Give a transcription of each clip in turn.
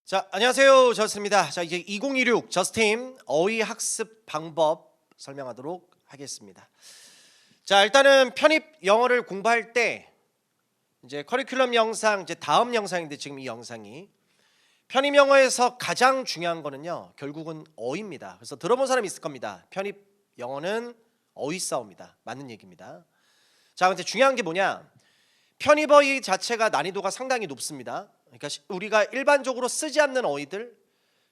자, 안녕하세요. 저스트입니다. 자, 이제 2016 저스팀 어휘 학습 방법 설명하도록 하겠습니다. 자, 일단은 편입 영어를 공부할 때 이제 커리큘럼 영상 이제 다음 영상인데 지금 이 영상이 편입 영어에서 가장 중요한 거는요. 결국은 어휘입니다. 그래서 들어본 사람이 있을 겁니다. 편입 영어는 어휘 싸움이다. 맞는 얘기입니다. 자, 근데 중요한 게 뭐냐? 편입 어휘 자체가 난이도가 상당히 높습니다. 그러니까 우리가 일반적으로 쓰지 않는 어휘들,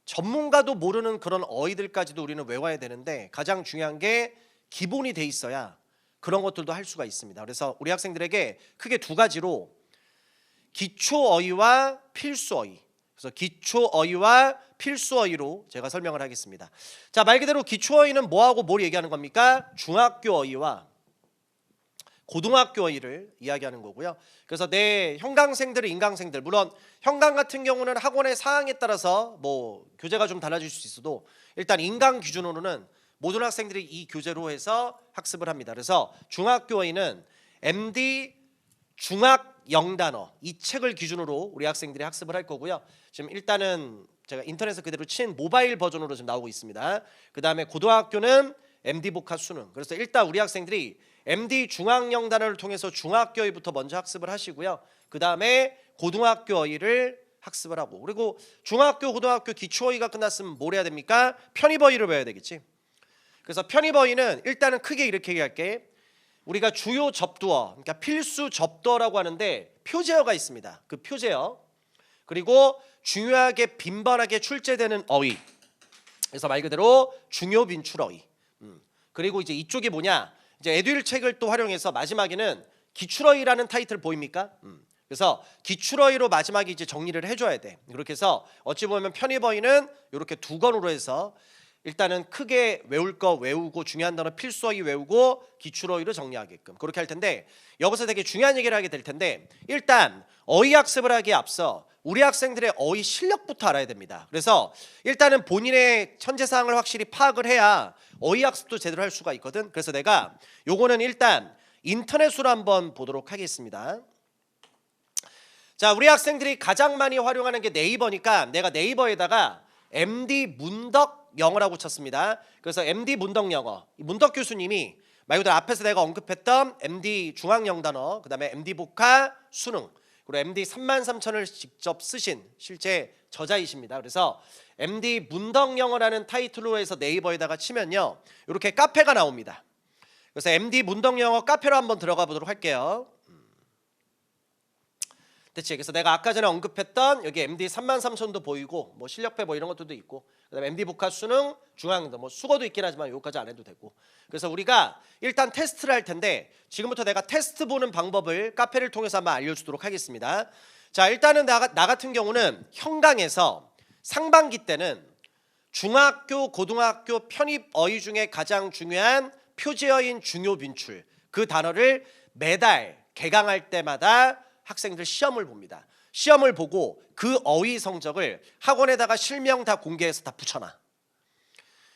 전문가도 모르는 그런 어휘들까지도 우리는 외워야 되는데 가장 중요한 게 기본이 돼 있어야 그런 것들도 할 수가 있습니다. 그래서 우리 학생들에게 크게 두 가지로 기초 어휘와 필수 어휘, 그래서 기초 어휘와 필수 어휘로 제가 설명을 하겠습니다. 자, 말 그대로 기초 어휘는 뭐하고 뭘 얘기하는 겁니까? 중학교 어휘와 고등학교 어휘를 이야기하는 거고요. 그래서 내 형광생들, 인강생들, 물론 형광 같은 경우는 학원의 사항에 따라서 뭐 교재가 좀 달라질 수 있어도 일단 인강 기준으로는 모든 학생들이 이 교재로 해서 학습을 합니다. 그래서 중학교 어휘는 MD 중학 영단어 이 책을 기준으로 우리 학생들이 학습을 할 거고요. 지금 일단은 제가 인터넷에 그대로 친 모바일 버전으로 지금 나오고 있습니다. 그 다음에 고등학교는 MD 복합 수능. 그래서 일단 우리 학생들이 MD 중학영 단어를 통해서 중학교 어휘부터 먼저 학습을 하시고요. 그 다음에 고등학교 어휘를 학습을 하고, 그리고 중학교, 고등학교 기초 어휘가 끝났으면 뭘 해야 됩니까? 편입 어휘를 배워야 되겠지. 그래서 편입 어휘는 일단은 크게 이렇게 얘기할게. 우리가 주요 접두어, 그러니까 필수 접두어라고 하는데 표제어가 있습니다. 그 표제어, 그리고 중요하게 빈번하게 출제되는 어휘. 그래서 말 그대로 중요 빈출 어휘. 그리고 이제 이쪽이 뭐냐? 이제 에듀윌 책을 또 활용해서 마지막에는 기출어휘라는 타이틀 보입니까? 그래서 기출어휘로 마지막에 이제 정리를 해줘야 돼. 그렇게 해서 어찌 보면 편입어휘는 이렇게 두 권으로 해서 일단은 크게 외울 거 외우고 중요한 단어 필수어휘 외우고 기출어휘로 정리하게끔 그렇게 할 텐데, 여기서 되게 중요한 얘기를 하게 될 텐데, 일단 어휘 학습을 하기에 앞서 우리 학생들의 어휘 실력부터 알아야 됩니다. 그래서 일단은 본인의 현재 상황을 확실히 파악을 해야 어휘 학습도 제대로 할 수가 있거든. 그래서 내가 요거는 일단 인터넷으로 한번 보도록 하겠습니다. 자, 우리 학생들이 가장 많이 활용하는 게 네이버니까 내가 네이버에다가 MD 문덕 영어라고 쳤습니다. 그래서 MD 문덕 영어, 문덕 교수님이 말 그대로 앞에서 내가 언급했던 MD 중학영단어, 그 다음에 MD 복화 수능, 그리고 MD 33,000을 직접 쓰신 실제 저자이십니다. 그래서 MD 문덕 영어라는 타이틀로 해서 네이버에다가 치면요, 이렇게 카페가 나옵니다. 그래서 MD 문덕 영어 카페로 한번 들어가 보도록 할게요. 됐지? 그래서 내가 아까 전에 언급했던 여기 MD 33,000도 보이고 뭐 실력배 뭐 이런 것들도 있고, 그다음에 MD 복합 수능 중앙도 뭐 수거도 있긴 하지만 여기까지 안 해도 되고. 그래서 우리가 일단 테스트를 할 텐데 지금부터 내가 테스트 보는 방법을 카페를 통해서 한번 알려주도록 하겠습니다. 자, 일단은 나 같은 경우는 형강에서 상반기 때는 중학교, 고등학교 편입 어휘 중에 가장 중요한 표제어인 중요 빈출 그 단어를 매달 개강할 때마다 학생들 시험을 봅니다. 시험을 보고 그 어휘 성적을 학원에다가 실명 다 공개해서 다 붙여놔.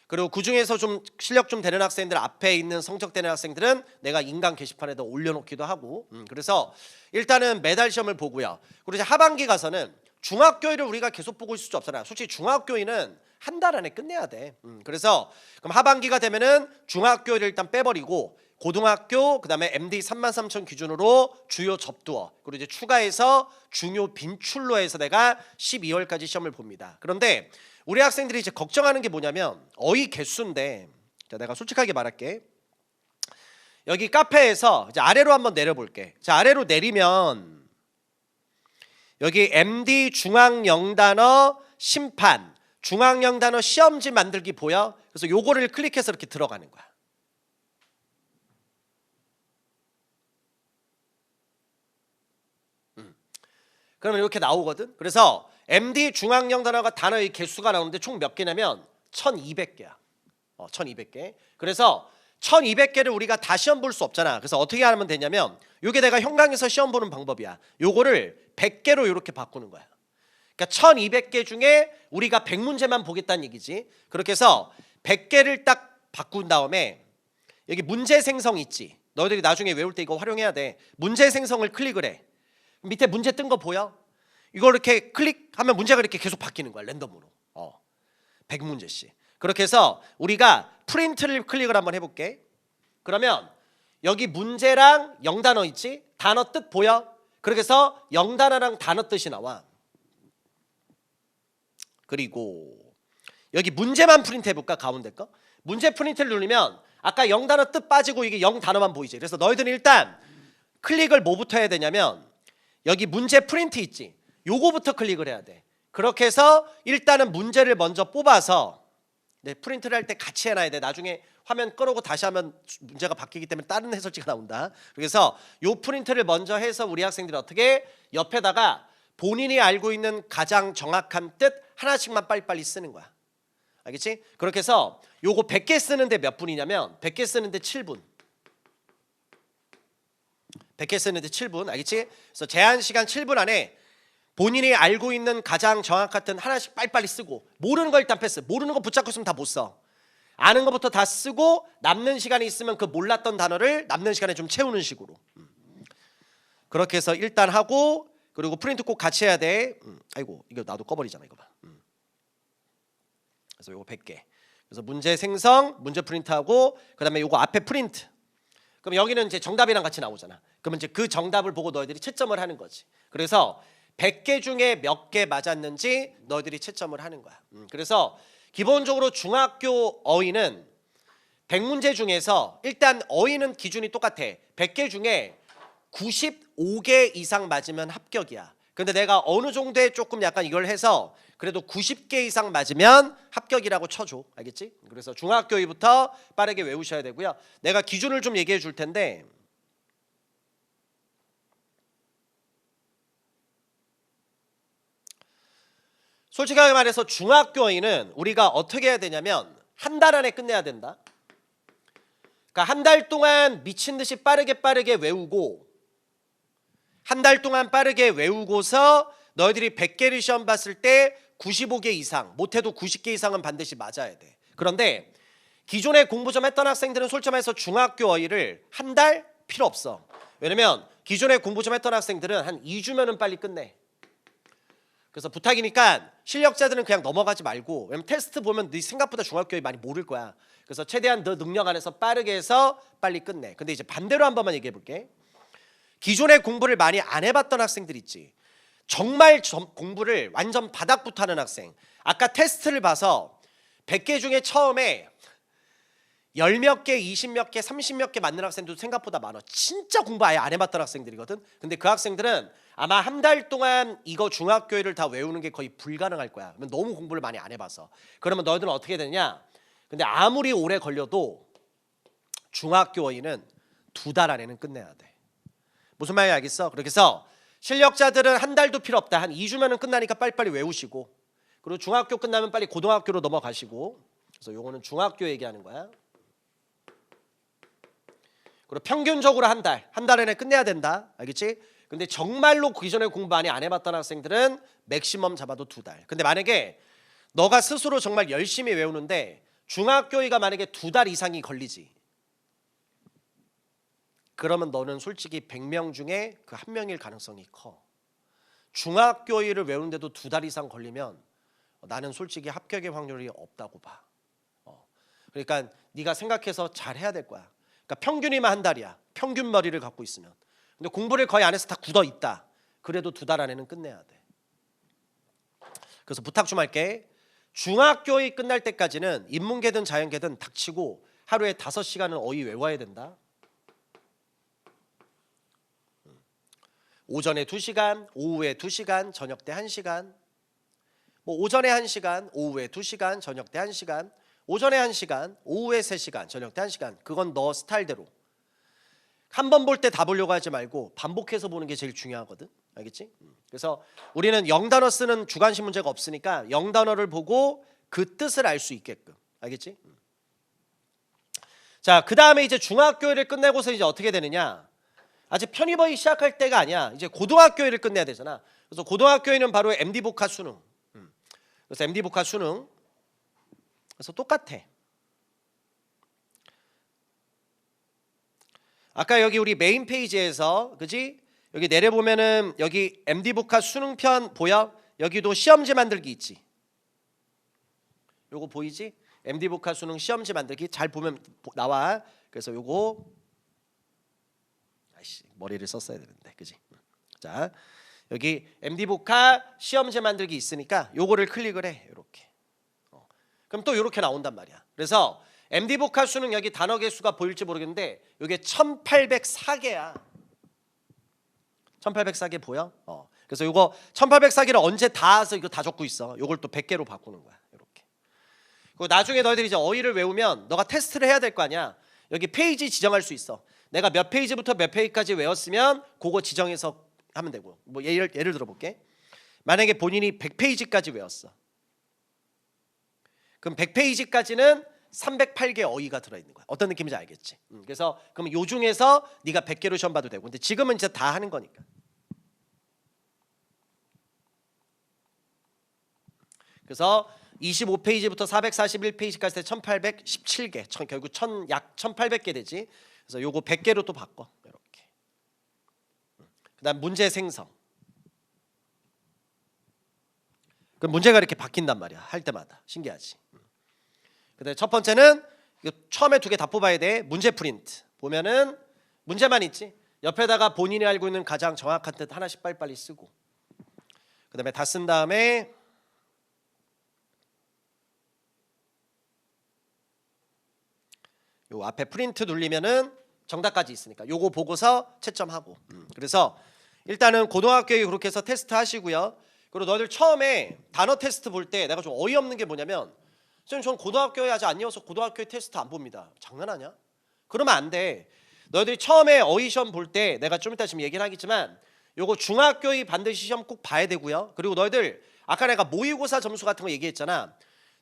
그리고 그 중에서 좀 실력 좀 되는 학생들, 앞에 있는 성적 되는 학생들은 내가 인강 게시판에다 올려놓기도 하고. 그래서 일단은 매달 시험을 보고요. 그리고 이제 하반기 가서는 중학교를 우리가 계속 보고 있을 수 없잖아요. 솔직히 중학교는 한 달 안에 끝내야 돼. 그래서 그럼 하반기가 되면은 중학교를 일단 빼버리고 고등학교, 그다음에 MD 33,000 기준으로 주요 접두어, 그리고 이제 추가해서 중요 빈출로 해서 내가 12월까지 시험을 봅니다. 그런데 우리 학생들이 이제 걱정하는 게 뭐냐면 어휘 개수인데, 자, 내가 솔직하게 말할게. 여기 카페에서 이제 아래로 한번 내려볼게. 자, 아래로 내리면 여기 MD 중학영단어 심판, 중학영단어 시험지 만들기 보여? 그래서 요거를 클릭해서 이렇게 들어가는 거야. 그러면 이렇게 나오거든. 그래서 MD 중학영 단어가 단어의 개수가 나오는데 총 몇 개냐면 1200개야. 1200개. 그래서 1200개를 우리가 다 시험 볼 수 없잖아. 그래서 어떻게 하면 되냐면 요게 내가 형광에서 시험 보는 방법이야. 요거를 100개로 이렇게 바꾸는 거야. 그러니까 1200개 중에 우리가 100문제만 보겠다는 얘기지. 그렇게 해서 100개를 딱 바꾼 다음에 여기 문제 생성 있지. 너희들이 나중에 외울 때 이거 활용해야 돼. 문제 생성을 클릭을 해. 밑에 문제 뜬 거 보여? 이걸 이렇게 클릭하면 문제가 이렇게 계속 바뀌는 거야. 랜덤으로. 100문제씩. 그렇게 해서 우리가 프린트를 클릭을 한번 해볼게. 그러면 여기 문제랑 영단어 있지? 단어 뜻 보여? 그렇게 해서 영단어랑 단어 뜻이 나와. 그리고 여기 문제만 프린트 해볼까? 가운데 거. 문제 프린트를 누르면 아까 영단어 뜻 빠지고 이게 영단어만 보이지. 그래서 너희들은 일단 클릭을 뭐부터 해야 되냐면 여기 문제 프린트 있지? 요거부터 클릭을 해야 돼. 그렇게 해서 일단은 문제를 먼저 뽑아서 프린트를 할 때 같이 해놔야 돼. 나중에 화면 끌어오고 다시 하면 문제가 바뀌기 때문에 다른 해설지가 나온다. 그래서 요 프린트를 먼저 해서 우리 학생들이 어떻게 옆에다가 본인이 알고 있는 가장 정확한 뜻 하나씩만 빨리빨리 쓰는 거야. 알겠지? 그렇게 해서 요거 100개 쓰는데 몇 분이냐면 100개 쓰는데 7분. 100개 쓰는데 7분. 알겠지? 그래서 제한 시간 7분 안에 본인이 알고 있는 가장 정확한 뜻 하나씩 빨리빨리 쓰고 모르는 거 일단 패스. 모르는 거 붙잡고 있으면 다 못 써. 아는 것부터 다 쓰고 남는 시간이 있으면 그 몰랐던 단어를 남는 시간에 좀 채우는 식으로. 그렇게 해서 일단 하고 그리고 프린트 꼭 같이 해야 돼. 아이고 이거 나도 꺼버리잖아 이거 봐. 그래서 요거 100개. 그래서 문제 생성, 문제 프린트하고 그다음에 요거 앞에 프린트. 그럼 여기는 이제 정답이랑 같이 나오잖아. 그러면 이제 그 정답을 보고 너희들이 채점을 하는 거지. 그래서 100개 중에 몇 개 맞았는지 너희들이 채점을 하는 거야. 그래서 기본적으로 중학교 어휘는 100문제 중에서 일단 어휘는 기준이 똑같아. 100개 중에 95개 이상 맞으면 합격이야. 근데 내가 어느 정도에 조금 약간 이걸 해서 그래도 90개 이상 맞으면 합격이라고 쳐줘. 알겠지? 그래서 중학교부터 빠르게 외우셔야 되고요. 내가 기준을 좀 얘기해 줄 텐데 솔직하게 말해서 중학교에는 우리가 어떻게 해야 되냐면 한 달 안에 끝내야 된다. 그러니까 한 달 동안 미친 듯이 빠르게 외우고 한 달 동안 빠르게 외우고서 너희들이 100개를 시험 봤을 때 95개 이상, 못해도 90개 이상은 반드시 맞아야 돼. 그런데 기존에 공부 좀 했던 학생들은 솔직히 말해서 중학교 어휘를 한 달 필요 없어. 왜냐면 기존에 공부 좀 했던 학생들은 한 2주면은 빨리 끝내. 그래서 부탁이니까 실력자들은 그냥 넘어가지 말고 왜냐면 테스트 보면 네 생각보다 중학교에 많이 모를 거야. 그래서 최대한 너 능력 안에서 빠르게 해서 빨리 끝내. 근데 이제 반대로 한 번만 얘기해 볼게. 기존에 공부를 많이 안 해봤던 학생들 있지. 정말 공부를 완전 바닥부터 하는 학생. 아까 테스트를 봐서 100개 중에 처음에 10몇 개, 20몇 개, 30몇 개 맞는 학생들도 생각보다 많아. 진짜 공부 아예 안 해봤던 학생들이거든. 근데 그 학생들은 아마 한 달 동안 이거 중학교를 다 외우는 게 거의 불가능할 거야. 너무 공부를 많이 안 해봐서. 그러면 너희들은 어떻게 되냐? 근데 아무리 오래 걸려도 중학교 어휘는 2달 안에는 끝내야 돼. 무슨 말인지 알겠어? 그렇게 해서 실력자들은 한 달도 필요 없다. 한 2주면은 끝나니까 빨리빨리 외우시고 그리고 중학교 끝나면 빨리 고등학교로 넘어가시고 그래서 요거는 중학교 얘기하는 거야. 그리고 평균적으로 한 달 안에 끝내야 된다. 알겠지? 근데 정말로 기존에 공부 많이 안 해봤던 학생들은 맥시멈 잡아도 2달. 근데 만약에 너가 스스로 정말 열심히 외우는데 중학교가 만약에 2달 이상이 걸리지. 그러면 너는 솔직히 100명 중에 그 한 명일 가능성이 커. 중학교를 외우는데도 2달 이상 걸리면 나는 솔직히 합격의 확률이 없다고 봐. 그러니까 네가 생각해서 잘 해야 될 거야. 그러니까 평균이면 한 달이야. 평균 머리를 갖고 있으면. 근데 공부를 거의 안 해서 다 굳어 있다. 그래도 2달 안에는 끝내야 돼. 그래서 부탁 좀 할게. 중학교에 끝날 때까지는 인문계든 자연계든 닥치고 하루에 5시간은 어휘 외워야 된다. 오전에 2시간, 오후에 2시간, 저녁 때 1시간. 뭐 오전에 1시간, 오후에 2시간, 저녁 때 1시간. 오전에 1시간, 오후에 3시간, 저녁 때 1시간. 그건 너 스타일대로. 한 번 볼 때 다 보려고 하지 말고 반복해서 보는 게 제일 중요하거든. 알겠지? 그래서 우리는 영단어 쓰는 주관식 문제가 없으니까 영단어를 보고 그 뜻을 알 수 있게끔. 알겠지? 자, 그 다음에 이제 중학교를 끝내고서 이제 어떻게 되느냐? 아직 편입어휘 시작할 때가 아니야. 이제 고등학교를 끝내야 되잖아. 그래서 고등학교에는 바로 MD 복화 수능. 그래서 MD 복화 수능. 그래서 똑같아. 아까 여기 우리 메인 페이지에서 그지? 여기 내려보면은 여기 MD북학 수능편 보여? 여기도 시험지 만들기 있지. 요거 보이지? MD북학 수능 시험지 만들기 잘 보면 나와. 그래서 요거 머리를 썼어야 되는데, 그지? 자, 여기 MD북학 시험지 만들기 있으니까 요거를 클릭을 해. 이렇게. 그럼 또 이렇게 나온단 말이야. 그래서 MD북학 수능 여기 단어 개수가 보일지 모르겠는데 요게 1804개야. 1804개 보여? 그래서 요거 1804개를 언제 다 해서 이거 다 적고 있어. 요걸 또 100개로 바꾸는 거야. 이렇게. 그리고 나중에 너희들이 이제 어휘를 외우면 너가 테스트를 해야 될 거 아니야. 여기 페이지 지정할 수 있어. 내가 몇 페이지부터 몇 페이지까지 외웠으면 그거 지정해서 하면 되고. 뭐 예를 들어볼게. 만약에 본인이 100페이지까지 외웠어. 그럼 100페이지까지는 308개 어휘가 들어있는 거야. 어떤 느낌인지 알겠지? 그래서 그럼 요 중에서 네가 100개로 시험 봐도 되고. 근데 지금은 이제 다 하는 거니까. 그래서 25페이지부터 441페이지까지 1817개, 결국 약 1800개 되지. 그래서 요거 100개로 또 바꿔. 이렇게. 그다음 문제 생성. 그 문제가 이렇게 바뀐단 말이야. 할 때마다. 신기하지. 그다음에 첫 번째는 처음에 2개 다 뽑아야 돼. 문제 프린트. 보면은 문제만 있지. 옆에다가 본인이 알고 있는 가장 정확한 뜻 하나씩 빨리빨리 쓰고. 그다음에 다 쓴 다음에 요 앞에 프린트 눌리면은 정답까지 있으니까 요거 보고서 채점하고. 그래서 일단은 고등학교에 그렇게 해서 테스트 하시고요. 그리고 너희들 처음에 단어 테스트 볼 때 내가 좀 어이없는 게 뭐냐면, 선생님 전 고등학교에 아직 안 이어서 고등학교에 테스트 안 봅니다. 장난하냐? 그러면 안 돼. 너희들이 처음에 어휘 시험 볼 때 내가 좀 이따 지금 얘기를 하겠지만 요거 중학교에 반드시 시험 꼭 봐야 되고요. 그리고 너희들 아까 내가 모의고사 점수 같은 거 얘기했잖아.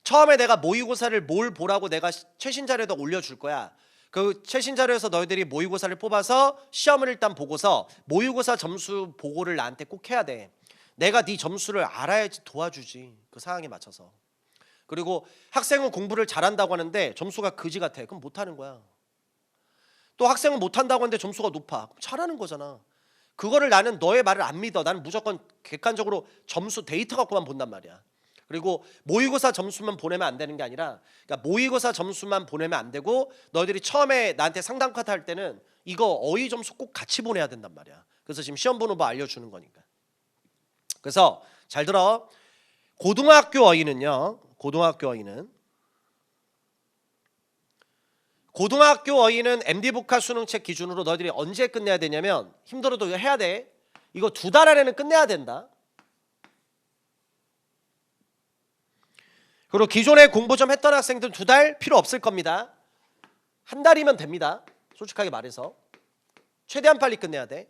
처음에 내가 모의고사를 뭘 보라고 내가 최신 자료에다 올려줄 거야. 그 최신 자료에서 너희들이 모의고사를 뽑아서 시험을 일단 보고서 모의고사 점수 보고를 나한테 꼭 해야 돼. 내가 네 점수를 알아야지 도와주지. 그 상황에 맞춰서. 그리고 학생은 공부를 잘한다고 하는데 점수가 그지 같아. 그럼 못하는 거야. 또 학생은 못한다고 하는데 점수가 높아. 그럼 잘하는 거잖아. 그거를 나는 너의 말을 안 믿어. 나는 무조건 객관적으로 점수 데이터 갖고만 본단 말이야. 그리고 모의고사 점수만 보내면 안 되는 게 아니라, 그러니까 모의고사 점수만 보내면 안 되고 너희들이 처음에 나한테 상담 카드 할 때는 이거 어휘 점수 꼭 같이 보내야 된단 말이야. 그래서 지금 시험 보는 법 알려주는 거니까. 그래서 잘 들어. 고등학교 어휘는요. 고등학교 어휘는 MD북학 수능책 기준으로 너희들이 언제 끝내야 되냐면, 힘들어도 이거 해야 돼. 이거 2달 안에는 끝내야 된다. 그리고 기존에 공부 좀 했던 학생들은 2달 필요 없을 겁니다. 1달이면 됩니다. 솔직하게 말해서. 최대한 빨리 끝내야 돼.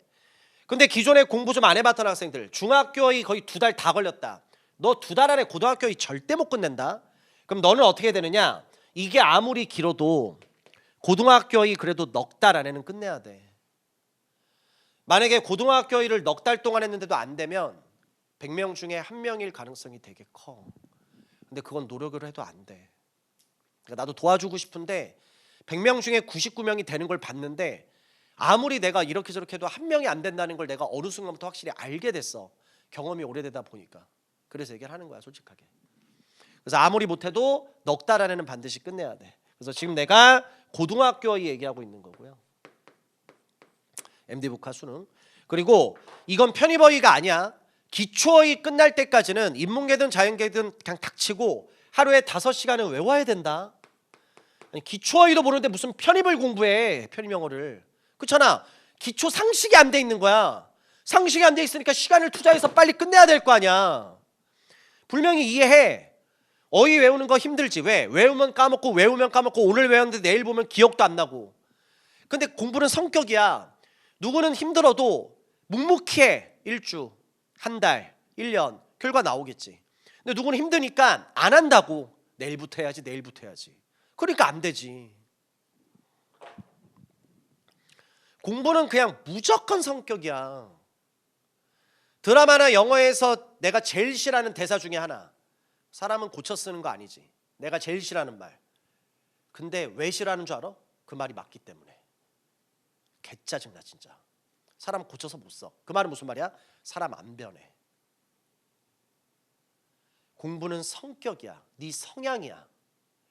근데 기존에 공부 좀 안 해봤던 학생들, 중학교의 거의 2달 다 걸렸다. 너 2달 안에 고등학교의 절대 못 끝낸다. 그럼 너는 어떻게 되느냐? 이게 아무리 길어도 고등학교의 그래도 넉 달 안에는 끝내야 돼. 만약에 고등학교의를 넉 달 동안 했는데도 안 되면 100명 중에 1명일 가능성이 되게 커. 근데 그건 노력을 해도 안 돼. 그러니까 나도 도와주고 싶은데 100명 중에 99명이 되는 걸 봤는데, 아무리 내가 이렇게 저렇게 해도 1명이 안 된다는 걸 내가 어느 순간부터 확실히 알게 됐어. 경험이 오래되다 보니까. 그래서 얘기를 하는 거야, 솔직하게. 그래서 아무리 못해도 넉 달 안에는 반드시 끝내야 돼. 그래서 지금 내가 고등학교 얘기하고 있는 거고요. MD북학 수능. 그리고 이건 편입어휘가 아니야. 기초어휘 끝날 때까지는 인문계든 자연계든 그냥 닥치고 하루에 5시간은 외워야 된다. 아니, 기초어휘도 모르는데 무슨 편입을 공부해. 편입 영어를. 그렇잖아. 기초 상식이 안 돼 있는 거야. 상식이 안 돼 있으니까 시간을 투자해서 빨리 끝내야 될 거 아니야. 분명히 이해해. 어휘 외우는 거 힘들지. 왜? 외우면 까먹고 오늘 외웠는데 내일 보면 기억도 안 나고. 근데 공부는 성격이야. 누구는 힘들어도 묵묵히 해. 1주, 한 달, 1년 결과 나오겠지. 근데 누구는 힘드니까 안 한다고. 내일부터 해야지. 그러니까 안 되지. 공부는 그냥 무조건 성격이야. 드라마나 영어에서 내가 제일 싫어하는 대사 중에 하나. 사람은 고쳐 쓰는 거 아니지. 내가 제일 싫어하는 말. 근데 왜 싫어하는 줄 알아? 그 말이 맞기 때문에. 개짜증나 진짜. 사람 고쳐서 못 써. 그 말은 무슨 말이야? 사람 안 변해. 공부는 성격이야. 네 성향이야.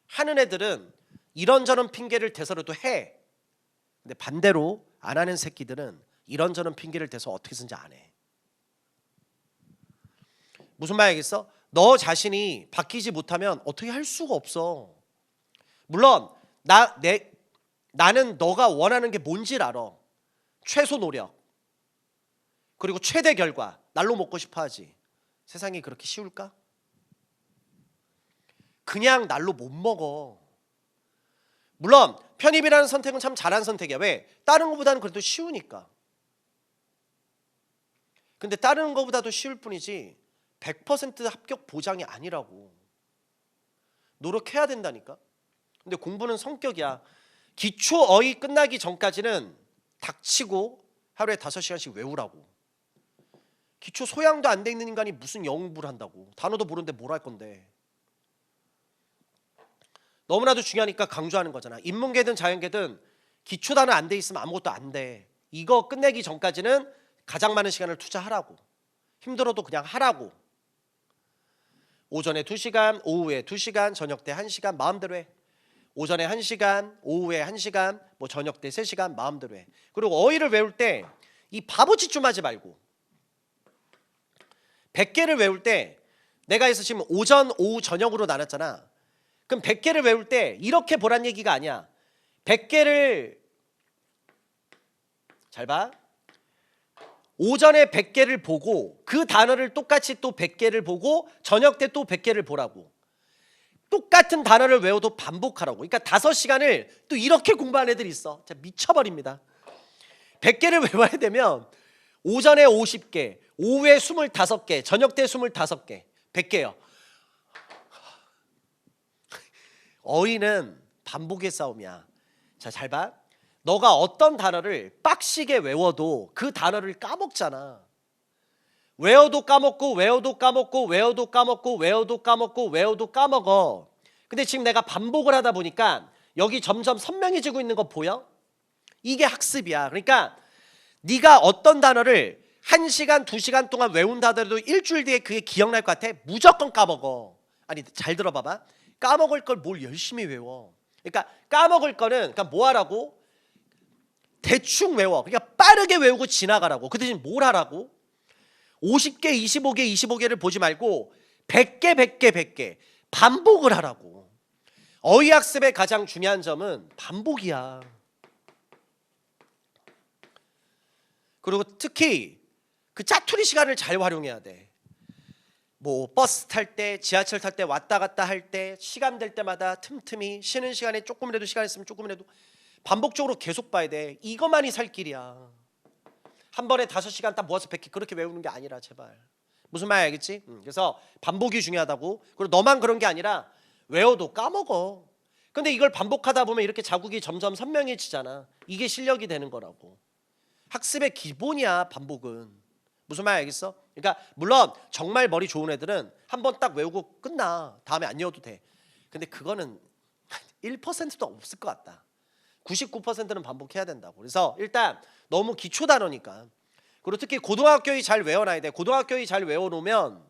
하는 애들은 이런저런 핑계를 대서라도 해. 근데 반대로 안 하는 새끼들은 이런저런 핑계를 대서 어떻게든지 안 해. 무슨 말이겠어? 너 자신이 바뀌지 못하면 어떻게 할 수가 없어. 물론 나는 너가 원하는 게 뭔지를 알아. 최소 노력 그리고 최대 결과. 날로 먹고 싶어 하지. 세상이 그렇게 쉬울까? 그냥 날로 못 먹어. 물론 편입이라는 선택은 참 잘한 선택이야. 왜? 다른 것보다는 그래도 쉬우니까. 근데 다른 것보다도 쉬울 뿐이지 100% 합격 보장이 아니라고. 노력해야 된다니까. 근데 공부는 성격이야. 기초 어휘 끝나기 전까지는 닥치고 하루에 5시간씩 외우라고. 기초 소양도 안 돼 있는 인간이 무슨 영어 공부를 한다고. 단어도 모르는데 뭘 할 건데. 너무나도 중요하니까 강조하는 거잖아. 인문계든 자연계든 기초 단어 안 돼 있으면 아무것도 안 돼. 이거 끝내기 전까지는 가장 많은 시간을 투자하라고. 힘들어도 그냥 하라고. 오전에 2시간, 오후에 2시간, 저녁 때 1시간 마음대로 해. 오전에 1시간, 오후에 1시간, 뭐 저녁 때 3시간 마음대로 해. 그리고 어휘를 외울 때 이 바보짓 좀 하지 말고 100개를 외울 때 내가 해서 지금 오전, 오후, 저녁으로 나눴잖아. 그럼 100개를 외울 때 이렇게 보란 얘기가 아니야. 100개를 잘 봐. 오전에 100개를 보고 그 단어를 똑같이 또 100개를 보고 저녁 때 또 100개를 보라고. 똑같은 단어를 외워도 반복하라고. 그러니까 5시간을 또 이렇게 공부하는 애들이 있어. 진짜 미쳐버립니다. 100개를 외워야 되면 오전에 50개, 오후에 25개, 저녁 때 25개, 100개요. 어휘는 반복의 싸움이야. 자, 잘 봐. 너가 어떤 단어를 빡시게 외워도 그 단어를 까먹잖아. 외워도 까먹고 외워도 까먹고 외워도 까먹고 외워도 까먹고 외워도 까먹어. 근데 지금 내가 반복을 하다 보니까 여기 점점 선명해지고 있는 거 보여? 이게 학습이야. 그러니까 네가 어떤 단어를 1시간, 2시간 동안 외운다 하더라도 일주일 뒤에 그게 기억날 것 같아? 무조건 까먹어. 아니 잘 들어봐봐. 까먹을 걸 뭘 열심히 외워. 그러니까 까먹을 거는 그러니까 뭐 하라고? 대충 외워. 그러니까 빠르게 외우고 지나가라고. 그 대신 뭘 하라고? 50개, 25개, 25개를 보지 말고 100개, 100개, 100개 반복을 하라고. 어휘학습의 가장 중요한 점은 반복이야. 그리고 특히 그 짜투리 시간을 잘 활용해야 돼. 뭐 버스 탈 때, 지하철 탈 때, 왔다 갔다 할 때, 시간 될 때마다 틈틈이 쉬는 시간에 조금이라도 시간 있으면 조금이라도 반복적으로 계속 봐야 돼. 이것만이 살 길이야. 한 번에 5시간 딱 모아서 100개 그렇게 외우는 게 아니라 제발. 무슨 말 알겠지? 그래서 반복이 중요하다고. 그리고 너만 그런 게 아니라 외워도 까먹어. 근데 이걸 반복하다 보면 이렇게 자국이 점점 선명해지잖아. 이게 실력이 되는 거라고. 학습의 기본이야 반복은. 무슨 말 알겠어? 그러니까 물론 정말 머리 좋은 애들은 한 번 딱 외우고 끝나. 다음에 안 외워도 돼. 근데 그거는 1%도 없을 것 같다. 99%는 반복해야 된다고. 그래서 일단 너무 기초 단어니까. 그리고 특히 고등학교에 잘 외워놔야 돼. 고등학교에 잘 외워놓으면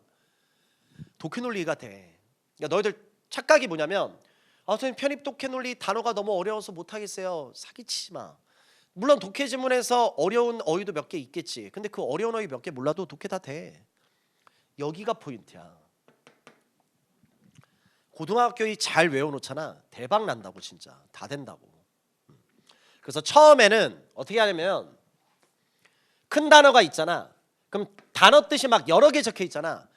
독해 논리가 돼. 그러니까 너희들 착각이 뭐냐면 선생님 편입 독해 논리 단어가 너무 어려워서 못하겠어요. 사기치지 마. 물론 독해 지문에서 어려운 어휘도 몇 개 있겠지. 근데 그 어려운 어휘 몇 개 몰라도 독해 다 돼. 여기가 포인트야. 고등학교에 잘 외워놓잖아. 대박 난다고 진짜. 다 된다고. 그래서 처음에는 어떻게 하냐면 큰 단어가 있잖아. 그럼 단어 뜻이 막 여러 개 적혀 있잖아.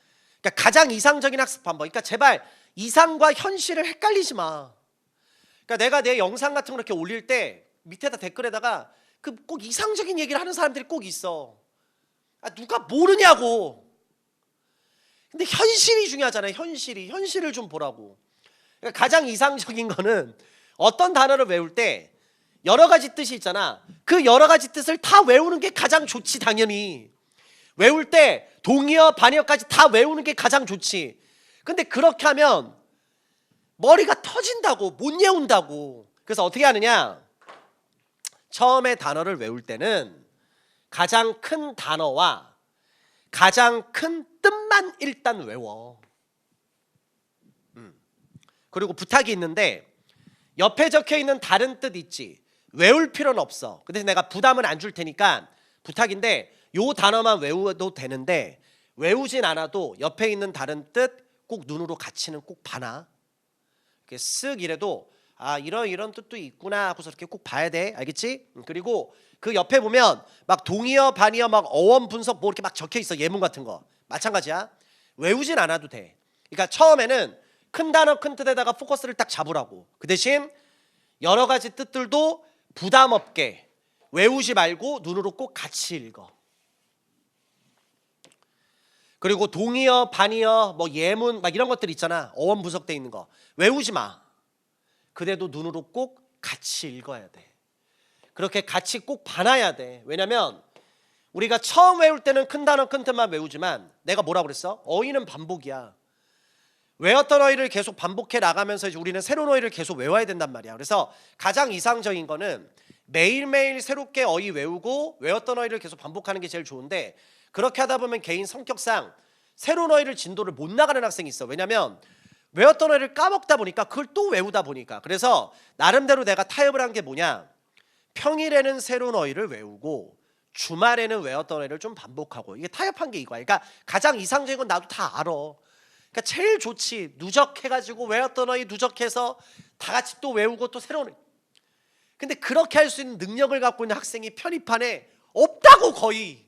그러니까 가장 이상적인 학습 방법. 그러니까 제발 이상과 현실을 헷갈리지 마. 그러니까 내가 내 영상 같은 거 이렇게 올릴 때 밑에다 댓글에다가 그 꼭 이상적인 얘기를 하는 사람들이 꼭 있어. 누가 모르냐고. 근데 현실이 중요하잖아요. 현실을 좀 보라고. 그러니까 가장 이상적인 거는 어떤 단어를 외울 때 여러 가지 뜻이 있잖아. 그 여러 가지 뜻을 다 외우는 게 가장 좋지. 당연히 외울 때 동의어, 반의어까지 다 외우는 게 가장 좋지. 근데 그렇게 하면 머리가 터진다고. 못 외운다고. 그래서 어떻게 하느냐, 처음에 단어를 외울 때는 가장 큰 단어와 가장 큰 뜻만 일단 외워. 그리고 부탁이 있는데 옆에 적혀있는 다른 뜻 있지, 외울 필요는 없어. 근데 내가 부담은 안 줄 테니까 부탁인데 요 단어만 외워도 되는데 외우진 않아도 옆에 있는 다른 뜻 꼭 눈으로 같이는 꼭 봐놔. 이렇게 쓱 이래도 아 이런 뜻도 있구나 하고서 이렇게 꼭 봐야 돼. 알겠지? 그리고 그 옆에 보면 막 동의어 반의어 막 어원 분석 뭐 이렇게 막 적혀 있어. 예문 같은 거 마찬가지야. 외우진 않아도 돼. 그러니까 처음에는 큰 단어 큰 뜻에다가 포커스를 딱 잡으라고. 그 대신 여러 가지 뜻들도 부담 없게 외우지 말고 눈으로 꼭 같이 읽어. 그리고 동의어 반의어 뭐 예문 막 이런 것들 있잖아. 어원 분석돼 있는 거 외우지 마. 그래도 눈으로 꼭 같이 읽어야 돼. 그렇게 같이 꼭 봐놔야 돼. 왜냐면 우리가 처음 외울 때는 큰 단어 큰 뜻만 외우지만 내가 뭐라고 그랬어? 어휘는 반복이야. 외웠던 어휘를 계속 반복해 나가면서 이제 우리는 새로운 어휘를 계속 외워야 된단 말이야. 그래서 가장 이상적인 거는 매일매일 새롭게 어휘 외우고 외웠던 어휘를 계속 반복하는 게 제일 좋은데, 그렇게 하다 보면 개인 성격상 새로운 어휘를 진도를 못 나가는 학생이 있어. 왜냐면 외웠던 어휘를 까먹다 보니까 그걸 또 외우다 보니까. 그래서 나름대로 내가 타협을 한 게 뭐냐, 평일에는 새로운 어휘를 외우고 주말에는 외웠던 어휘를 좀 반복하고. 이게 타협한 게 이거야. 그러니까 가장 이상적인 건 나도 다 알아. 그러니까 제일 좋지. 누적해가지고 외웠던 어휘 누적해서 다 같이 또 외우고 또 새로운. 근데 그렇게 할 수 있는 능력을 갖고 있는 학생이 편입반에 없다고. 거의.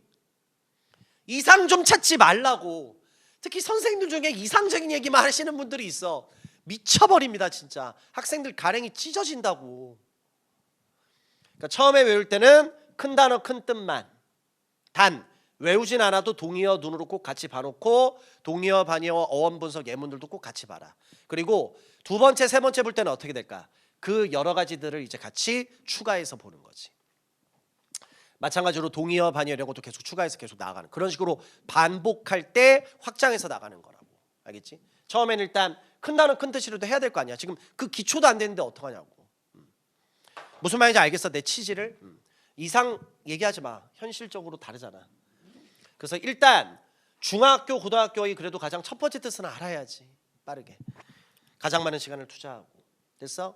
이상 좀 찾지 말라고. 특히 선생님들 중에 이상적인 얘기만 하시는 분들이 있어. 미쳐버립니다 진짜. 학생들 가랭이 찢어진다고. 그러니까 처음에 외울 때는 큰 단어 큰 뜻만, 단 외우진 않아도 동의어 눈으로 꼭 같이 봐놓고 동의어 반의어 어원 분석 예문들도 꼭 같이 봐라. 그리고 두 번째 세 번째 볼 때는 어떻게 될까? 그 여러 가지들을 이제 같이 추가해서 보는 거지. 마찬가지로 동의어 반의어 이런 것도 계속 추가해서 계속 나아가는, 그런 식으로 반복할 때 확장해서 나가는 거라고. 알겠지? 처음에는 일단 큰 단어 큰 뜻이라도 해야 될 거 아니야. 지금 그 기초도 안 되는데 어떡하냐고. 무슨 말인지 알겠어 내 취지를? 이상 얘기하지 마. 현실적으로 다르잖아. 그래서 일단 중학교 고등학교의 그래도 가장 첫 번째 뜻은 알아야지. 빠르게 가장 많은 시간을 투자하고. 됐어?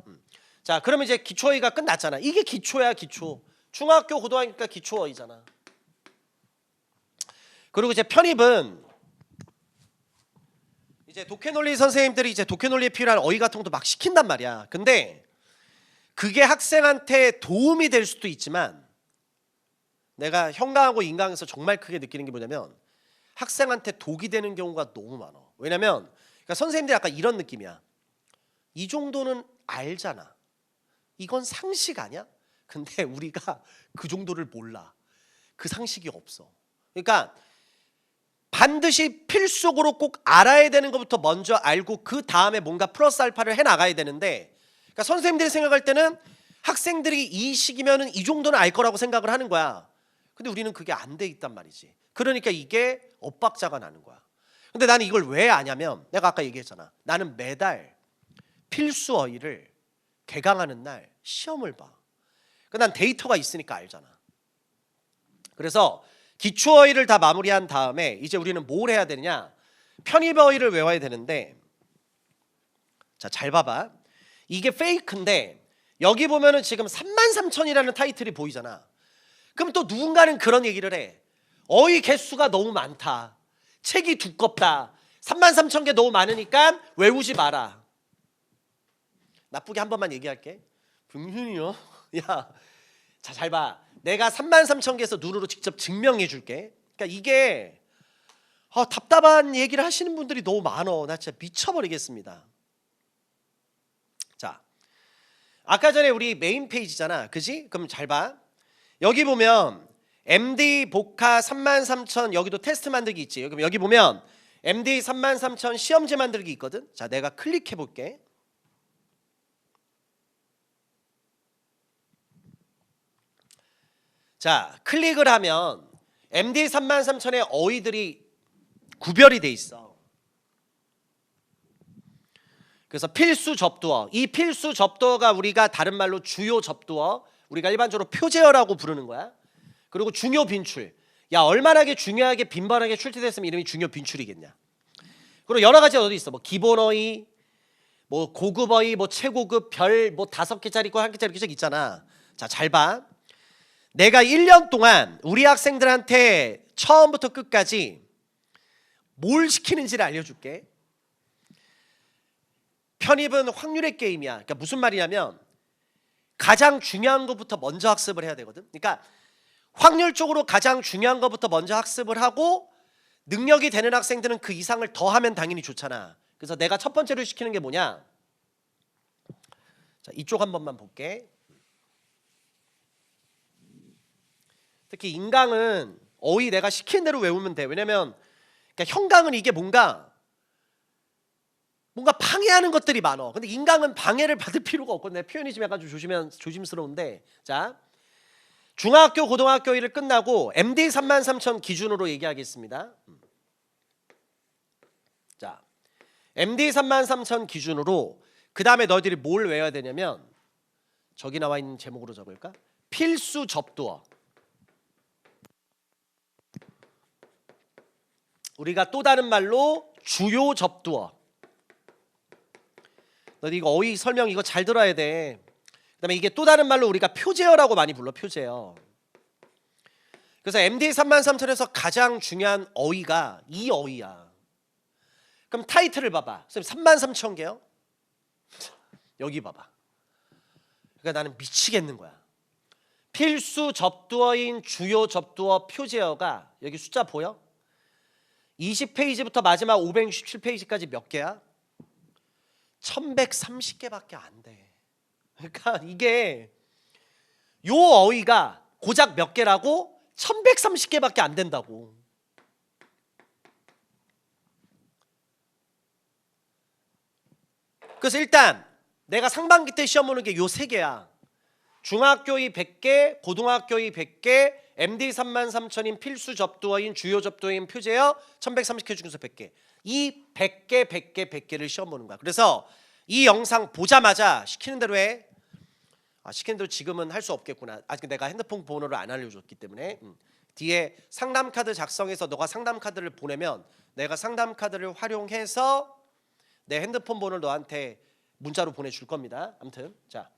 자 그러면 이제 기초어휘가 끝났잖아. 이게 기초야. 기초. 중학교 고등학교니까 기초어휘잖아. 그리고 이제 편입은 이제 독해논리 선생님들이 이제 독해논리에 필요한 어휘 같은 것도 막 시킨단 말이야. 근데 그게 학생한테 도움이 될 수도 있지만 내가 형강하고 인강에서 정말 크게 느끼는 게 뭐냐면 학생한테 독이 되는 경우가 너무 많아. 왜냐면 그러니까 선생님들이 약간 이런 느낌이야. 이 정도는 알잖아. 이건 상식 아니야? 근데 우리가 그 정도를 몰라. 그 상식이 없어. 그러니까 반드시 필수적으로 꼭 알아야 되는 것부터 먼저 알고 그 다음에 뭔가 플러스 알파를 해나가야 되는데, 그러니까 선생님들이 생각할 때는 학생들이 이 시기면은 이 정도는 알 거라고 생각을 하는 거야. 근데 우리는 그게 안 돼 있단 말이지. 그러니까 이게 엇박자가 나는 거야. 근데 나는 이걸 왜 아냐면 내가 아까 얘기했잖아. 나는 매달 필수 어휘를 개강하는 날 시험을 봐. 난 데이터가 있으니까 알잖아. 그래서 기초 어휘를 다 마무리한 다음에 이제 우리는 뭘 해야 되느냐? 편입 어휘를 외워야 되는데, 자 잘 봐봐. 이게 페이크인데 여기 보면은 지금 33,000이라는 타이틀이 보이잖아. 그럼 또 누군가는 그런 얘기를 해. 어휘 개수가 너무 많다. 책이 두껍다. 33,000개 너무 많으니까 외우지 마라. 나쁘게 한 번만 얘기할게. 병신이요? 야, 자 잘 봐. 내가 33,000개에서 눈으로 직접 증명해 줄게. 그러니까 이게 답답한 얘기를 하시는 분들이 너무 많어. 나 진짜 미쳐버리겠습니다. 자, 아까 전에 우리 메인 페이지잖아. 그지? 그럼 잘 봐. 여기 보면 MD 복화 33,000 여기도 테스트 만들기 있지. 여기 보면 MD 33,000 시험지 만들기 있거든. 자, 내가 클릭해 볼게. 자, 클릭을 하면 MD 33,000의 어휘들이 구별이 돼 있어. 그래서 필수 접두어, 이 필수 접두어가 우리가 다른 말로 주요 접두어, 우리가 일반적으로 표제어라고 부르는 거야. 그리고 중요 빈출. 야, 얼마나 중요하게 빈번하게 출제됐으면 이름이 중요 빈출이겠냐. 그리고 여러 가지 어디 있어. 뭐 기본 어휘, 뭐 고급 어휘, 뭐 최고급 별 뭐 5개짜리 있고 1개짜리 책 있잖아. 자, 잘 봐. 내가 1년 동안 우리 학생들한테 처음부터 끝까지 뭘 시키는지를 알려줄게. 편입은 확률의 게임이야. 그러니까 무슨 말이냐면 가장 중요한 것부터 먼저 학습을 해야 되거든. 그러니까 확률적으로 가장 중요한 것부터 먼저 학습을 하고 능력이 되는 학생들은 그 이상을 더 하면 당연히 좋잖아. 그래서 내가 첫 번째로 시키는 게 뭐냐? 자, 이쪽 한 번만 볼게. 특히 인강은 어휘 내가 시키는 대로 외우면 돼. 왜냐면 그러니까 형강은 이게 뭔가 방해하는 것들이 많어. 근데 인강은 방해를 받을 필요가 없거든. 내 표현이 좀 약간 좀 조심스러운데. 자, 중학교 고등학교 1을 끝나고 MD 33,000 기준으로 얘기하겠습니다. 자, MD 33,000 기준으로 그 다음에 너희들이 뭘 외워야 되냐면 저기 나와 있는 제목으로 적을까? 필수 접두어. 우리가 또 다른 말로 주요 접두어. 너희 이거 어휘 설명 이거 잘 들어야 돼. 그다음에 이게 또 다른 말로 우리가 표제어라고 많이 불러. 표제어. 그래서 MD 33,000에서 가장 중요한 어휘가 이 어휘야. 그럼 타이틀을 봐봐. 선생님 33,000개요? 여기 봐봐. 그러니까 나는 미치겠는 거야. 필수 접두어인 주요 접두어 표제어가 여기 숫자 보여? 20페이지부터 마지막 567페이지까지 몇 개야? 1130개밖에 안 돼. 그러니까 이게 요 어휘가 고작 몇 개라고? 1130개밖에 안 된다고. 그래서 일단 내가 상반기 때 시험 보는 게 요 세 개야. 중학교의 100개, 고등학교의 100개, MD 33,000인 필수 접두어인 주요 접두어인 표제어 1130개 중에서 100개. 이 100개, 100개, 100개를 시험 보는 거야. 그래서 이 영상 보자마자 시키는 대로 해. 시키는 대로 지금은 할 수 없겠구나. 아직 내가 핸드폰 번호를 안 알려줬기 때문에. 뒤에 상담 카드 작성해서 너가 상담 카드를 보내면 내가 상담 카드를 활용해서 내 핸드폰 번호를 너한테 문자로 보내줄 겁니다. 아무튼 자,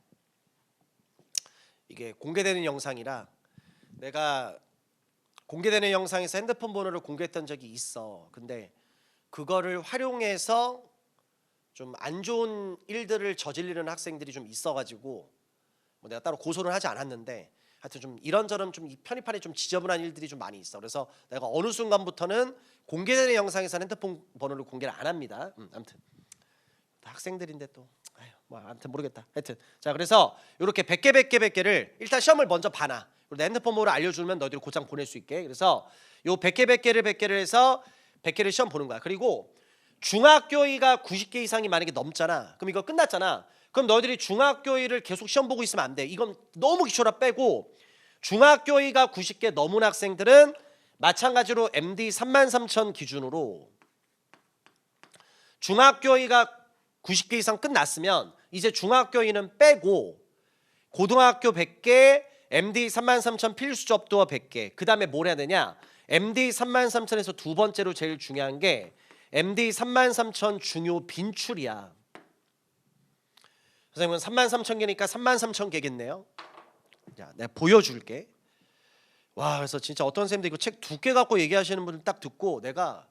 이게 공개되는 영상이라 내가 공개되는 영상에서 핸드폰 번호를 공개했던 적이 있어. 근데 그거를 활용해서 좀 안 좋은 일들을 저지르는 학생들이 좀 있어가지고 뭐 내가 따로 고소를 하지 않았는데 하여튼 좀 이런저런 좀 편입판에 좀 지저분한 일들이 좀 많이 있어. 그래서 내가 어느 순간부터는 공개되는 영상에서 핸드폰 번호를 공개를 안 합니다. 아무튼 학생들인데 또 뭐 아무튼 모르겠다. 하여튼 자, 그래서 이렇게 100개를 일단 시험을 먼저 봐놔. 그리고 내 핸드폰 번호를 알려주면 너희들이 곧장 보낼 수 있게. 그래서 요 100개를 해서 100개를 시험 보는 거야. 그리고 중학교의가 90개 이상이 만약에 넘잖아. 그럼 이거 끝났잖아. 그럼 너희들이 중학교의를 계속 시험 보고 있으면 안 돼. 이건 너무 기초라 빼고 중학교의가 90개 넘은 학생들은 마찬가지로 MD 33,000 기준으로 중학교의가 90개 이상 끝났으면 이제 중학교의는 빼고 고등학교 100개, MD 33,000 필수 접두어 100개. 그 다음에 뭘 해야 되냐? MD 33,000에서 두 번째로 제일 중요한 게 MD 33,000 중요 빈출이야. 선생님은 33,000개니까 33,000개겠네요. 자, 내가 보여줄게. 와, 그래서 진짜 어떤 선생님들 이거 책 두께 갖고 얘기하시는 분들 딱 듣고 내가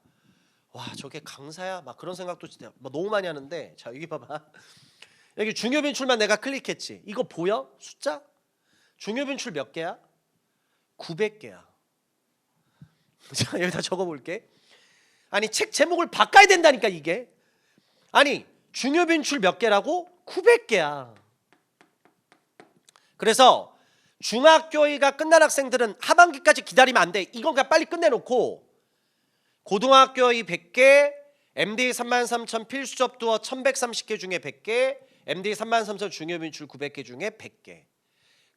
와, 저게 강사야? 막 그런 생각도 진짜 너무 많이 하는데, 자, 여기 봐봐. 여기 중요 빈출만 내가 클릭했지. 이거 보여? 숫자? 중요 빈출 몇 개야? 900개야. 자, 여기다 적어볼게. 아니, 책 제목을 바꿔야 된다니까 이게. 아니, 중요 빈출 몇 개라고? 900개야. 그래서 중학교의가 끝난 학생들은 하반기까지 기다리면 안 돼. 이거 그냥 빨리 끝내놓고 고등학교의 100개, MD 33,000 필수 접두어 1130개 중에 100개, MD 33,000 중요 빈출 900개 중에 100개.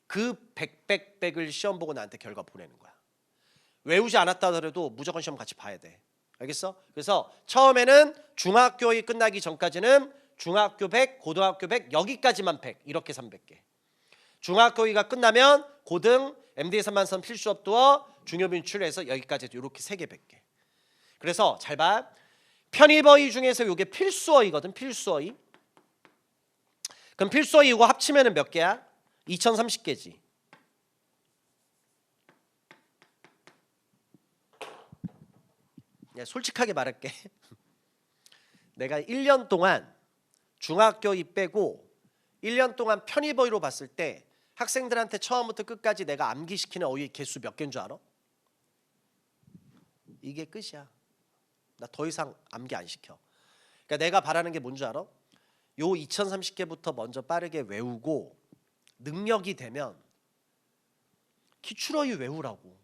그 100을 시험 보고 나한테 결과 보내는 거야. 외우지 않았다 하더라도 무조건 시험 같이 봐야 돼. 알겠어? 그래서 처음에는 중학교의 끝나기 전까지는 중학교 100, 고등학교 100, 여기까지만 100, 이렇게 300개. 중학교의가 끝나면 고등, MD 3만선 필수업 도어 중요 분출해서 여기까지도 이렇게 3개 100개. 그래서 잘 봐. 편입어휘 중에서 이게 필수어휘거든. 필수어휘. 그럼 필수어휘 이거 합치면은 몇 개야? 2030개지. 솔직하게 말할게. 내가 1년 동안 중학교이 빼고 1년 동안 편입어휘로 봤을 때 학생들한테 처음부터 끝까지 내가 암기시키는 어휘 개수 몇 개인 줄 알아? 이게 끝이야. 나 더 이상 암기 안 시켜. 그러니까 내가 바라는 게 뭔지 알아? 요 2030개부터 먼저 빠르게 외우고 능력이 되면 기출어휘 외우라고.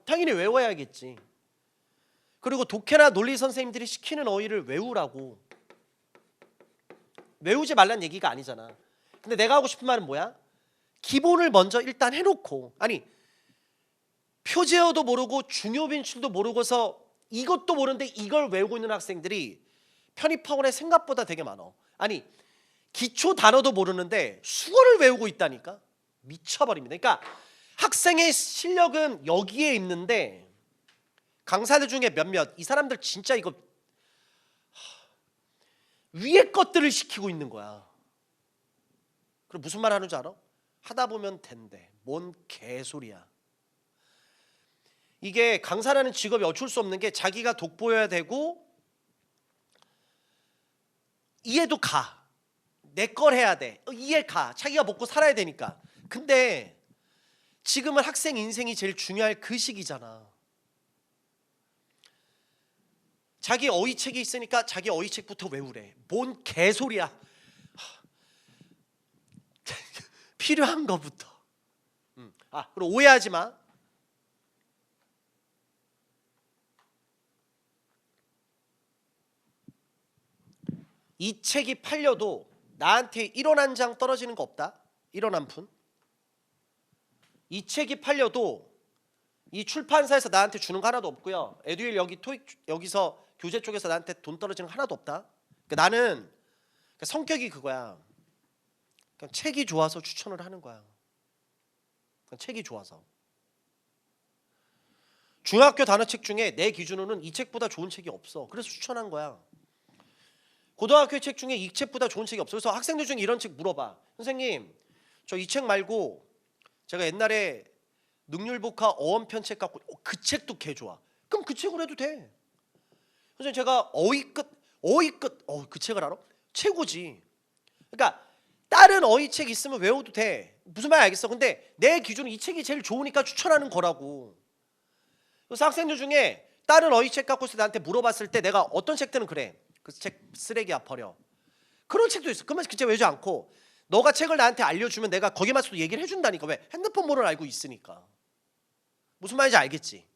당연히 외워야겠지. 그리고 독해나 논리 선생님들이 시키는 어휘를 외우라고. 외우지 말란 얘기가 아니잖아. 근데 내가 하고 싶은 말은 뭐야? 기본을 먼저 일단 해놓고, 아니 표제어도 모르고 중요 빈출도 모르고서 이것도 모르는데 이걸 외우고 있는 학생들이 편입학원에 생각보다 되게 많아. 아니 기초 단어도 모르는데 수어를 외우고 있다니까. 미쳐버립니다. 그러니까 학생의 실력은 여기에 있는데 강사들 중에 몇몇 이 사람들 진짜 이거 위에 것들을 시키고 있는 거야. 그럼 무슨 말 하는 줄 알아? 하다 보면 된대. 뭔 개소리야. 이게 강사라는 직업이 어쩔 수 없는 게 자기가 돋보여야 되고 이해도 가. 내 걸 해야 돼. 이해 가. 자기가 먹고 살아야 되니까. 근데 지금은 학생 인생이 제일 중요할 그 시기잖아. 자기 어휘책이 있으니까 자기 어휘책부터 외우래. 뭔 개소리야. 필요한 거부터. 그리고 오해하지 마. 이 책이 팔려도 나한테 1원 한 장 떨어지는 거 없다. 1원 한 푼. 이 책이 팔려도 이 출판사에서 나한테 주는 거 하나도 없고요. 에듀윌 여기서 교재 쪽에서 나한테 돈 떨어지는 거 하나도 없다. 그러니까 나는 성격이 그거야. 그냥 책이 좋아서 추천을 하는 거야. 그냥 책이 좋아서. 중학교 단어책 중에 내 기준으로는 이 책보다 좋은 책이 없어. 그래서 추천한 거야. 고등학교 책 중에 이 책보다 좋은 책이 없어. 그래서 학생들 중에 이런 책 물어봐. 선생님, 저 이 책 말고 제가 옛날에 능률복화 어원편 책 갖고 그 책도 개 좋아. 그럼 그 책으로 해도 돼. 선생님, 제가 그 책을 알아? 최고지. 그러니까 다른 어휘 책 있으면 외워도 돼. 무슨 말인지 알겠어. 근데 내 기준은 이 책이 제일 좋으니까 추천하는 거라고. 그래서 학생들 중에 다른 어휘 책 갖고서 나한테 물어봤을 때 내가 어떤 책들은 그래. 그 책 쓰레기야, 버려. 그런 책도 있어. 그러면 그 책 외우지 않고 너가 책을 나한테 알려주면 내가 거기에 맞춰서 얘기를 해준다니까. 왜? 핸드폰 번호를 알고 있으니까. 무슨 말인지 알겠지?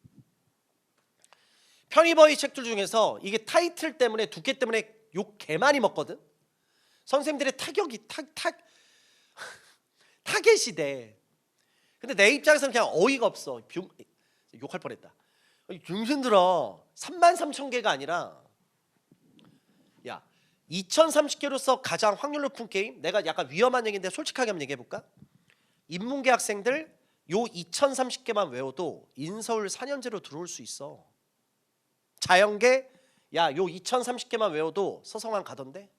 편입어휘 책들 중에서 이게 타이틀 때문에 두께 때문에 욕 개 많이 먹거든. 선생님들의 타겟이 돼. 근데 내 입장에서는 그냥 어이가 없어. 욕할 뻔했다. 중생들아 33,000개가 아니라 야 2030개로서 가장 확률 높은 게임. 내가 약간 위험한 얘기인데 솔직하게 한번 얘기해볼까? 인문계 학생들 요 2030개만 외워도 인서울 4년제로 들어올 수 있어. 자연계 야 요 2030개만 외워도 서성한 가던데.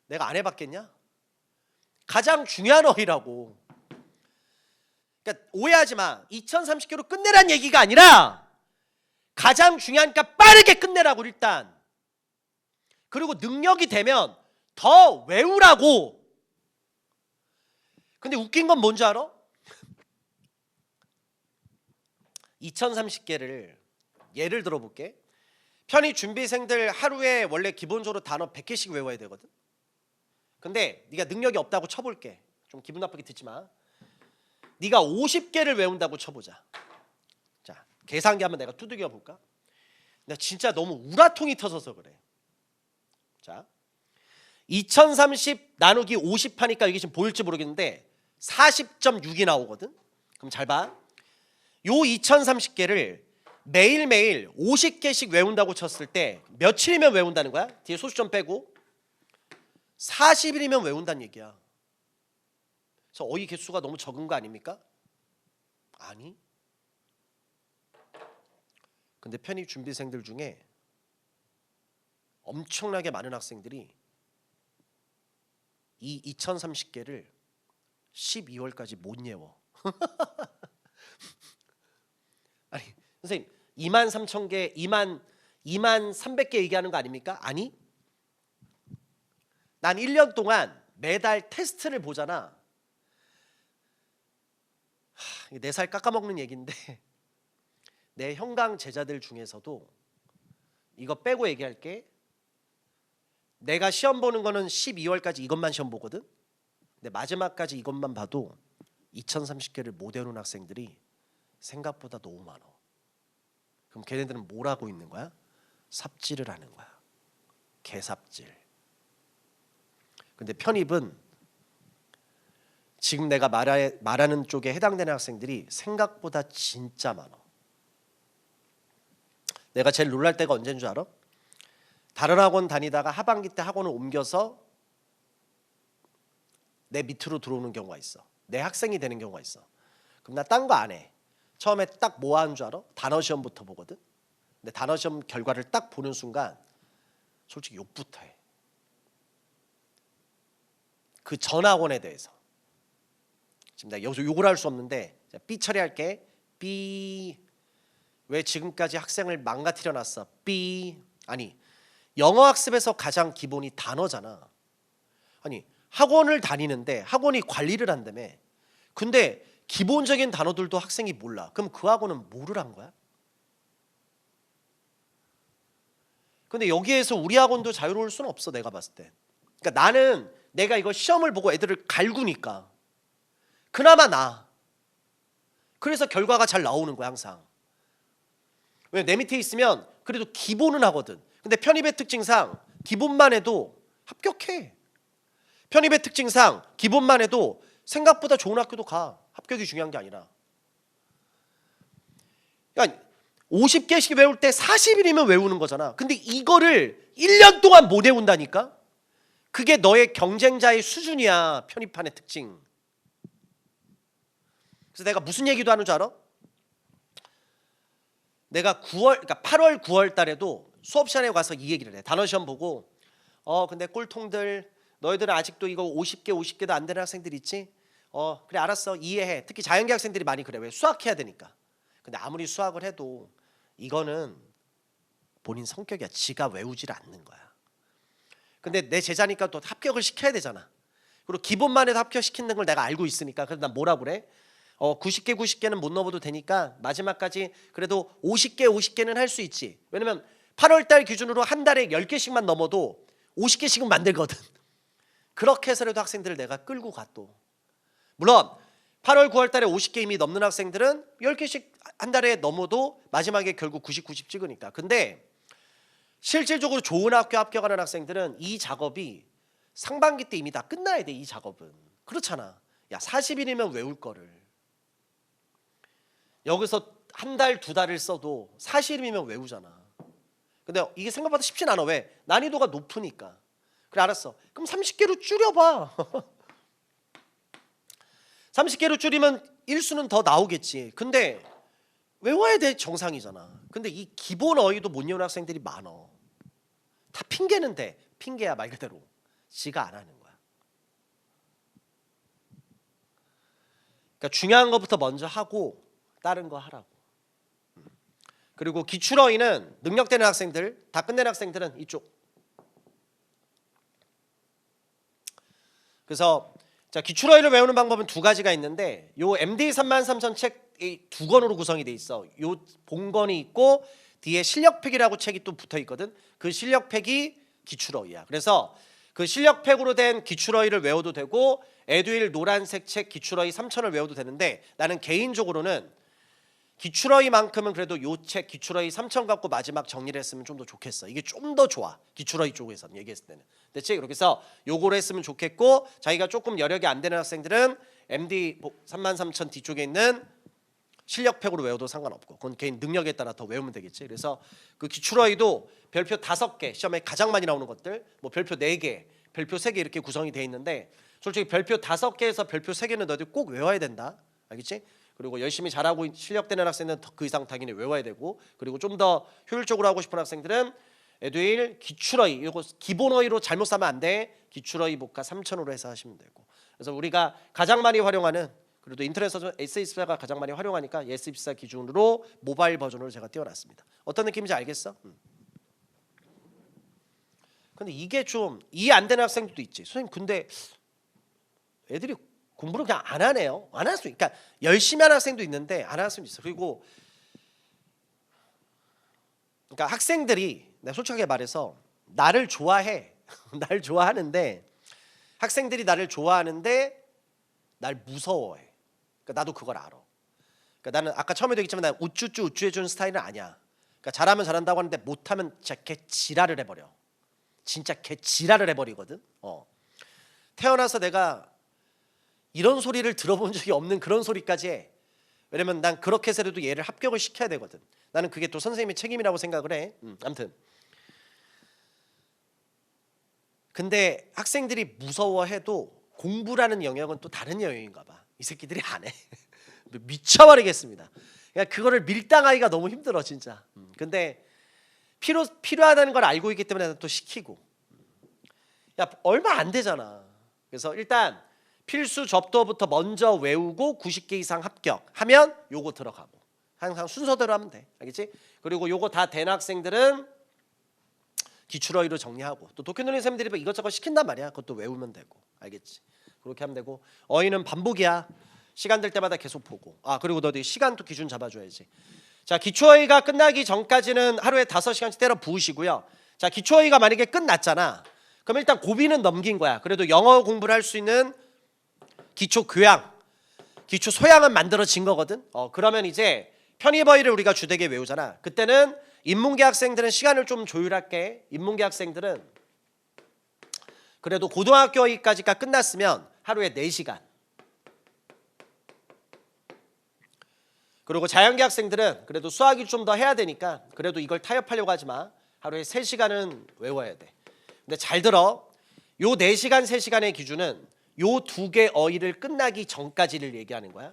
내가 안 해봤겠냐? 가장 중요한 어휘라고. 그러니까 오해하지 마. 2030개로 끝내란 얘기가 아니라 가장 중요하니까 빠르게 끝내라고 일단. 그리고 능력이 되면 더 외우라고. 근데 웃긴 건 뭔지 알아? 2030개를 예를 들어볼게. 편입 준비생들 하루에 원래 기본적으로 단어 100개씩 외워야 되거든. 근데 네가 능력이 없다고 쳐볼게. 좀 기분 나쁘게 듣지 마. 네가 50개를 외운다고 쳐보자. 자, 계산기 한번 내가 두들겨 볼까? 나 진짜 너무 우라통이 터져서 그래. 자, 2030 나누기 50 하니까 이게 지금 보일지 모르겠는데 40.6이 나오거든. 그럼 잘 봐. 요 2030개를 매일매일 50개씩 외운다고 쳤을 때 며칠이면 외운다는 거야? 뒤에 소수점 빼고 40일이면 외운다는 얘기야. 저 어휘 개수가 너무 적은 거 아닙니까? 아니. 근데 편입 준비생들 중에 엄청나게 많은 학생들이 이 2030개를 12월까지 못 외워. 아니 선생님 23,000개 2만 300개 얘기하는 거 아닙니까? 아니. 난 1년 동안 매달 테스트를 보잖아. 내 살 깎아먹는 얘기인데 내 형강 제자들 중에서도 이거 빼고 얘기할게. 내가 시험 보는 거는 12월까지 이것만 시험 보거든. 근데 마지막까지 이것만 봐도 2030개를 못 외우는 학생들이 생각보다 너무 많아. 그럼 걔네들은 뭘 하고 있는 거야? 삽질을 하는 거야. 개삽질. 근데 편입은 지금 내가 말하는 쪽에 해당되는 학생들이 생각보다 진짜 많아. 내가 제일 놀랄 때가 언제인 줄 알아? 다른 학원 다니다가 하반기 때 학원을 옮겨서 내 밑으로 들어오는 경우가 있어. 내 학생이 되는 경우가 있어. 그럼 나 딴 거 안 해. 처음에 딱 뭐 하는 줄 알아? 단어 시험부터 보거든. 근데 단어 시험 결과를 딱 보는 순간 솔직히 욕부터 해. 그 전 학원에 대해서. 지금 내가 여기서 욕을 할 수 없는데 삐 처리할게. 삐. 왜 지금까지 학생을 망가뜨려 놨어? 삐. 아니 영어 학습에서 가장 기본이 단어잖아. 아니 학원을 다니는데 학원이 관리를 한다며. 근데 기본적인 단어들도 학생이 몰라. 그럼 그 학원은 뭐를 한 거야? 근데 여기에서 우리 학원도 자유로울 수는 없어. 내가 봤을 때. 그러니까 나는 내가 이거 시험을 보고 애들을 갈구니까 그나마 나. 그래서 결과가 잘 나오는 거야 항상. 왜 내 밑에 있으면 그래도 기본은 하거든. 근데 편입의 특징상 기본만 해도 합격해. 편입의 특징상 기본만 해도 생각보다 좋은 학교도 가. 합격이 중요한 게 아니라. 그러니까 50개씩 외울 때 40일이면 외우는 거잖아. 근데 이거를 1년 동안 못 외운다니까? 그게 너의 경쟁자의 수준이야. 편입판의 특징. 그래서 내가 무슨 얘기도 하는 줄 알아? 내가 9월, 그러니까 8월, 9월 달에도 수업 시간에 가서 이 얘기를 해. 단어 시험 보고 근데 꼴통들 너희들은 아직도 이거 50개도 안 되는 학생들 있지? 그래 알았어. 이해해. 특히 자연계 학생들이 많이 그래. 왜? 수학해야 되니까. 근데 아무리 수학을 해도 이거는 본인 성격이야. 지가 외우질 않는 거야. 근데 내 제자니까 또 합격을 시켜야 되잖아. 그리고 기본만 해도 합격시키는 걸 내가 알고 있으니까. 그래서 난 뭐라 그래? 90개는 못 넣어도 되니까 마지막까지 그래도 50개는 할 수 있지. 왜냐면 8월 달 기준으로 한 달에 10개씩만 넘어도 50개씩은 만들거든. 그렇게 해서라도 학생들을 내가 끌고 가 또. 물론 8월 9월 달에 50개 이미 넘는 학생들은 10개씩 한 달에 넘어도 마지막에 결국 90 찍으니까. 근데 실질적으로 좋은 학교 합격하는 학생들은 이 작업이 상반기 때 이미 다 끝나야 돼. 이 작업은. 그렇잖아. 야 40일이면 외울 거를 여기서 한 달, 두 달을 써도 40일이면 외우잖아. 근데 이게 생각보다 쉽진 않아. 왜? 난이도가 높으니까. 그래 알았어. 그럼 30개로 줄여봐. 30개로 줄이면 일수는 더 나오겠지. 근데 외워야 돼. 정상이잖아. 근데 이 기본 어휘도 못 외우는 학생들이 많어. 다 핑계는 돼. 핑계야 말 그대로. 지가 안 하는 거야. 그러니까 중요한 것부터 먼저 하고 다른 거 하라고. 그리고 기출어휘는 능력되는 학생들, 다 끝낸 학생들은 이쪽. 그래서 자 기출어휘를 외우는 방법은 두 가지가 있는데 요 MD 33,000 책 두 권으로 구성이 돼 있어. 요 본권이 있고 뒤에 실력팩이라고 책이 또 붙어 있거든. 그 실력팩이 기출어휘야. 그래서 그 실력팩으로 된 기출어휘를 외워도 되고 에듀윌 노란색 책 기출어휘 3,000을 외워도 되는데 나는 개인적으로는 기출어휘만큼은 그래도 요 책 기출어휘 3,000 갖고 마지막 정리를 했으면 좀 더 좋겠어. 이게 좀 더 좋아. 기출어휘 쪽에서는 얘기했을 때는. 됐지? 그렇게 해서 요거를 했으면 좋겠고 자기가 조금 여력이 안 되는 학생들은 MD 33,000 뒤쪽에 있는 실력팩으로 외워도 상관없고 그건 개인 능력에 따라 더 외우면 되겠지. 그래서 그 기출어휘도 별표 5개 시험에 가장 많이 나오는 것들 뭐 별표 4개 별표 3개 이렇게 구성이 돼 있는데 솔직히 별표 5개에서 별표 3개는 너희들 꼭 외워야 된다. 알겠지? 그리고 열심히 잘하고 실력되는 학생은 그 이상 당연히 외워야 되고, 그리고 좀 더 효율적으로 하고 싶은 학생들은 에듀윌 기출어휘, 이거 기본어휘로 잘못 사면 안 돼. 기출어휘 복화 3,000으로 해서 하시면 되고. 그래서 우리가 가장 많이 활용하는, 그래도 인터넷 서점 S24가 가장 많이 활용하니까 S24 기준으로 모바일 버전으로 제가 띄워놨습니다. 어떤 느낌인지 알겠어? 근데 이게 좀 이해 안 되는 학생들도 있지. 선생님 근데 애들이 공부를 그냥 안 하네요. 안 할 수, 그러니까 열심히 하는 학생도 있는데 안 하는 학생도 있어. 그리고 그러니까 학생들이, 내가 솔직하게 말해서 나를 좋아해. 날 좋아하는데, 학생들이 나를 좋아하는데 날 무서워해. 그러니까 나도 그걸 알아. 그러니까 나는 아까 처음에도 얘기했지만 난 우쭈쭈 우쭈해주는 스타일은 아니야. 그러니까 잘하면 잘한다고 하는데 못하면 진짜 개 지랄을 해버려. 진짜 개 지랄을 해버리거든. 태어나서 내가 이런 소리를 들어본 적이 없는 그런 소리까지 해. 왜냐면 난 그렇게 해서라도 얘를 합격을 시켜야 되거든. 나는 그게 또 선생님의 책임이라고 생각을 해. 아무튼 근데 학생들이 무서워해도 공부라는 영역은 또 다른 영역인가 봐. 이 새끼들이 안 해. 미쳐버리겠습니다. 그냥 그거를 밀당하기가 너무 힘들어 진짜. 근데 필요하다는 걸 알고 있기 때문에 또 시키고. 야 얼마 안 되잖아. 그래서 일단 필수 접도부터 먼저 외우고 90개 이상 합격하면 요거 들어가고. 항상 순서대로 하면 돼. 알겠지? 그리고 요거 다 된 학생들은 기출어휘로 정리하고, 또 도쿄놀이 쌤들이 이것저것 시킨단 말이야. 그것도 외우면 되고. 알겠지? 그렇게 하면 되고, 어휘는 반복이야. 시간 될 때마다 계속 보고. 그리고 너도 시간도 기준 잡아줘야지. 자, 기초어휘가 끝나기 전까지는 하루에 5시간씩 때려 부으시고요. 자, 기초어휘가 만약에 끝났잖아. 그럼 일단 고비는 넘긴 거야. 그래도 영어 공부를 할 수 있는 기초 교양, 기초 소양은 만들어진 거거든. 그러면 이제 편입어휘를 우리가 주되게 외우잖아. 그때는 인문계 학생들은 시간을 좀 조율할게. 인문계 학생들은 그래도 고등학교 어휘까지가 끝났으면 하루에 4시간. 그리고 자연계 학생들은 그래도 수학이 좀 더 해야 되니까 그래도 이걸 타협하려고 하지 마. 하루에 3시간은 외워야 돼. 근데 잘 들어. 요 4시간, 3시간의 기준은 요 2개 어휘를 끝나기 전까지를 얘기하는 거야.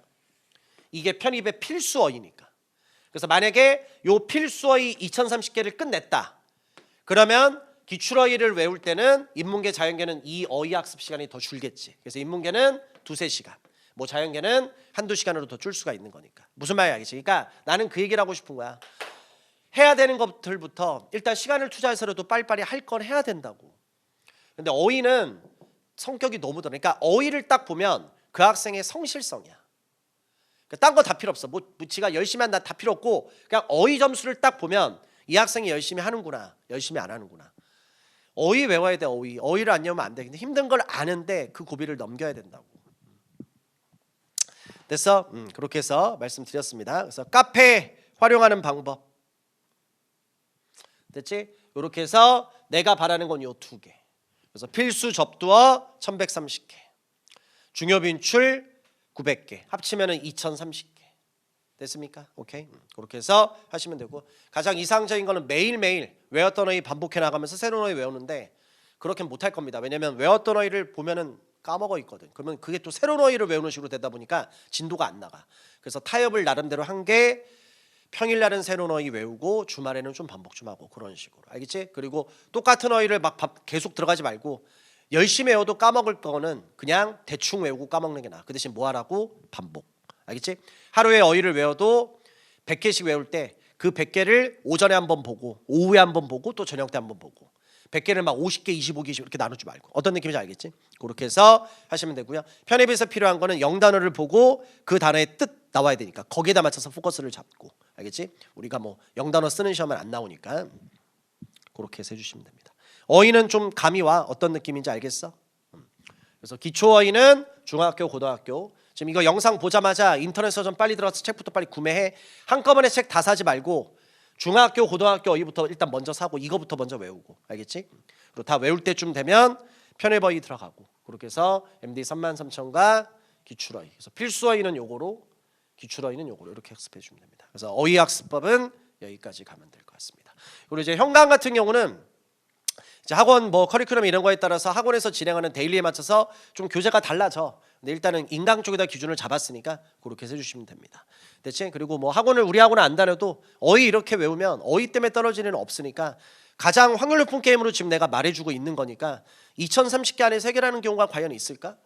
이게 편입의 필수 어휘니까. 그래서 만약에 요 필수 어휘 2030개를 끝냈다. 그러면 기출 어휘를 외울 때는 인문계, 자연계는 이 어휘 학습 시간이 더 줄겠지. 그래서 인문계는 2-3시간. 뭐 자연계는 1-2시간으로 더 줄 수가 있는 거니까. 무슨 말인지 알겠지? 그러니까 나는 그 얘기를 하고 싶은 거야. 해야 되는 것들부터 일단 시간을 투자해서라도 빨리빨리 할 건 해야 된다고. 근데 어휘는 성격이 너무 더러. 그러니까 어휘를 딱 보면 그 학생의 성실성이야. 그러니까 딴 거 다 필요 없어. 뭐 지가 열심히 한다 다 필요 없고, 그냥 어휘 점수를 딱 보면 이 학생이 열심히 하는구나, 열심히 안 하는구나. 어휘 외워야 돼. 어휘를 안 외우면 안 돼. 근데 힘든 걸 아는데 그 고비를 넘겨야 된다고. 됐어? 그렇게 해서 말씀드렸습니다. 그래서 카페 활용하는 방법 됐지? 이렇게 해서 내가 바라는 건 요 2개. 그래서 필수 접두어 1130개, 중요 빈출 900개, 합치면은 2030개. 됐습니까? 오케이. 그렇게 해서 하시면 되고, 가장 이상적인 거는 매일매일 외웠던 어휘 반복해 나가면서 새로운 어휘 외우는데 그렇게 못할 겁니다. 왜냐면 외웠던 어휘를 보면은 까먹어 있거든. 그러면 그게 또 새로운 어휘를 외우는 식으로 되다 보니까 진도가 안 나가. 그래서 타협을 나름대로 한 게 평일날은 새로운 어휘 외우고 주말에는 좀 반복 좀 하고 그런 식으로. 알겠지? 그리고 똑같은 어휘를 막 계속 들어가지 말고 열심히 외워도 까먹을 거는 그냥 대충 외우고 까먹는 게 나아. 그 대신 뭐 하라고? 반복. 알겠지? 하루에 어휘를 외워도 100개씩 외울 때 그 100개를 오전에 한번 보고 오후에 한번 보고 또 저녁 때 한번 보고, 100개를 막 50개, 25개씩 이렇게 나누지 말고. 어떤 느낌인지 알겠지? 그렇게 해서 하시면 되고요. 편입에서 필요한 거는 영단어를 보고 그 단어의 뜻 나와야 되니까 거기에다 맞춰서 포커스를 잡고. 알겠지? 우리가 뭐 영단어 쓰는 시험은 안 나오니까 그렇게 해서 해주시면 됩니다. 어휘는 좀 감이 와. 어떤 느낌인지 알겠어? 그래서 기초 어휘는 중학교, 고등학교. 지금 이거 영상 보자마자 인터넷 서점 빨리 들어가서 책부터 빨리 구매해. 한꺼번에 책 다 사지 말고 중학교, 고등학교 어휘부터 일단 먼저 사고 이거부터 먼저 외우고. 알겠지? 그리고 다 외울 때쯤 되면 편입 어휘 들어가고. 그렇게 해서 MD 33,000과 기출 어휘. 그래서 필수 어휘는 요거로, 기출 어휘는 요거로 이렇게 학습해 주면 됩니다. 그래서 어휘 학습법은 여기까지 가면 될 것 같습니다. 그리고 이제 현강 같은 경우는 이제 학원 뭐 커리큘럼 이런 거에 따라서 학원에서 진행하는 데일리에 맞춰서 좀 교재가 달라져. 근데 일단은 인강 쪽에다 기준을 잡았으니까 그렇게 해주시면 됩니다. 대체 그리고 뭐 학원을 우리 학원을 안 다녀도 어휘 이렇게 외우면 어휘 때문에 떨어지는 애는 없으니까 가장 확률 높은 게임으로 지금 내가 말해주고 있는 거니까 2030개 안에서 해결하는 경우가 과연 있을까?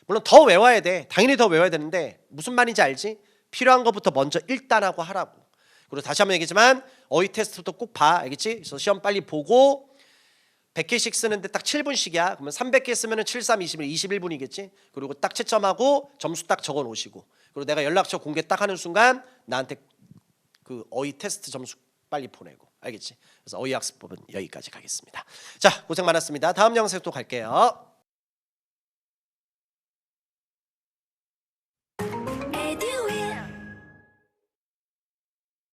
물론 더 외워야 돼. 당연히 더 외워야 되는데 무슨 말인지 알지? 필요한 것부터 먼저 일단 하고 하라고. 그리고 다시 한번 얘기지만 어휘 테스트도 꼭 봐. 알겠지? 그래서 시험 빨리 보고 100개씩 쓰는데 딱 7분씩이야. 그러면 300개 쓰면은 7, 3, 21, 21분이겠지? 그리고 딱 채점하고 점수 딱 적어 놓으시고. 그리고 내가 연락처 공개 딱 하는 순간 나한테 그 어휘 테스트 점수 빨리 보내고. 알겠지? 그래서 어휘 학습법은 여기까지 가겠습니다. 자, 고생 많았습니다. 다음 영상에 또 갈게요.